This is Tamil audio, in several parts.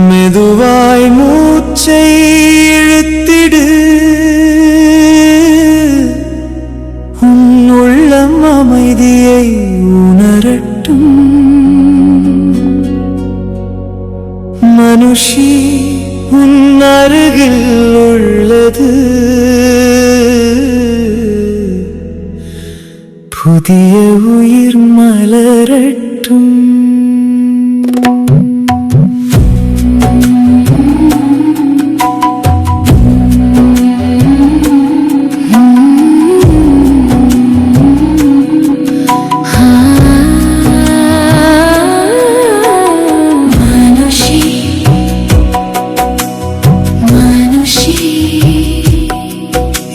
மெதுவாய் மூச்சை இழுத்திடு, உன் உள்ளம் அமைதியை உணரட்டும். மனுஷி உன் அருகில் உள்ளது, புதிய உயிர் மலரட்டும்.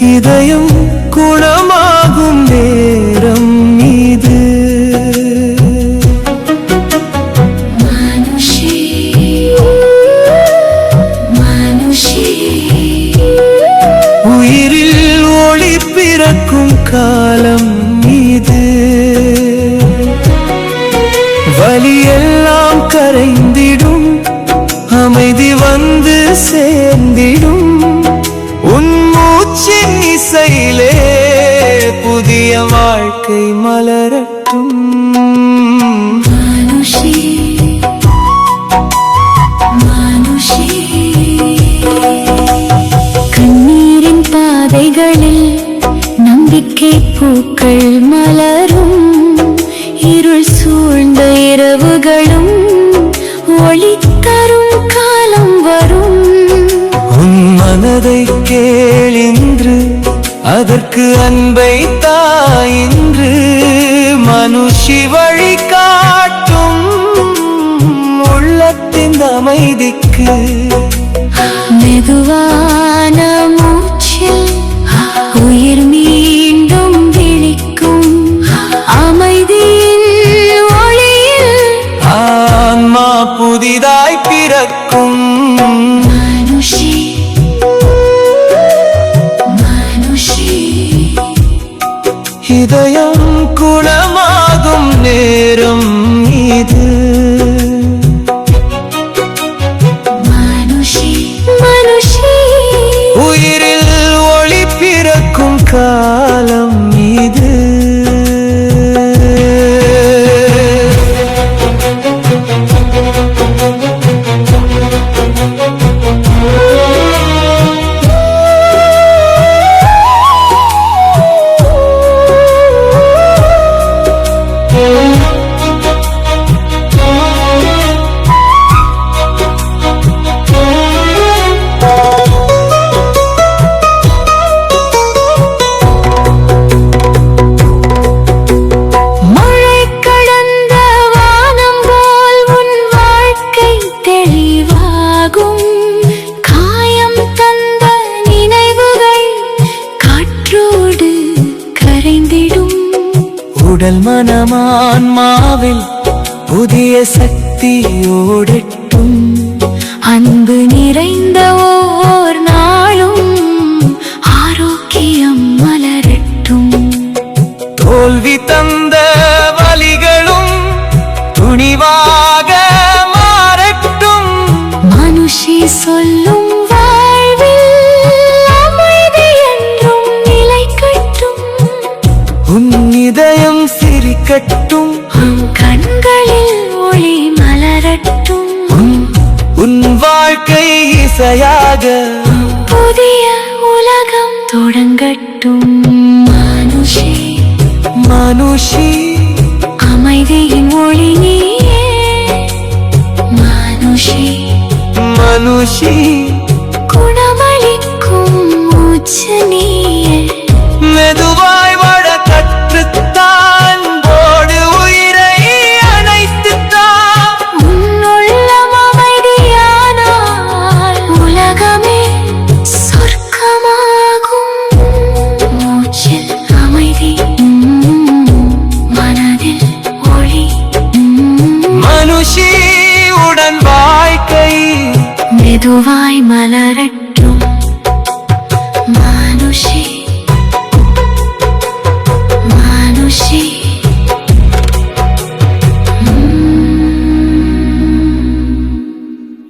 இதயம் குணமாகும் நேரம் இது. மனுஷி மனுஷி, உயிரில் ஒளி பிறக்கும் காலம் இது. வலியெல்லாம் கரைந்திடும், அமைதி வந்து சேர்ந்திடும். உன் மூச்சின் இசையிலே புதிய வாழ்க்கை மலரட்டும். மனுஷி மனுஷி, கண்ணீரின் பாதைகளில் நம்பிக்கை பூக்கள் மலரும். இருள் சூழ்ந்த இரவுகளும் ஒளி தரும் காலம் வரும். உன் மனதை கேளின்று, அதற்கு அன்பை தாயின்று. மனுஷி வழி காட்டும் உள்ளத்தின் அமைதிக்கு. மெதுவான மூச்சில் உயிர் மீண்டும் விழிக்கும். அமைதியின் ஒளியில் ஆன்மா புதிதாய் பிறக்கும். மனுஷி மனுஷி, இதயம் குணமாகும் நேரம் இது. மனுஷி மனுஷி, உயிரில் ஒளி பிறக்கும் காலம் இது. உடல் மனமான்மாவில் புதிய சக்தி ஓடட்டும். அன்பு நிறைந்த ஓர் நாளும் ஆரோக்கியம் மலரட்டும். தோல்வி தந்த வலிகளும் துணிவாக மாறட்டும். மனுஷி சொல்லும் வாழ்வில் அமைதி என்றும் நிலைக்கட்டும். உன் இதயம் சிரிக்கட்டும், கண்களில் ஒளி மலரட்டும். உன் வாழ்க்கை இசையாக புதிய உலகம் தொடங்கட்டும். மனுஷி மனுஷி, அமைதியின் ஒளி நீயே. மனுஷி மனுஷி, குணமளிக்கும் மூச்சு நீ.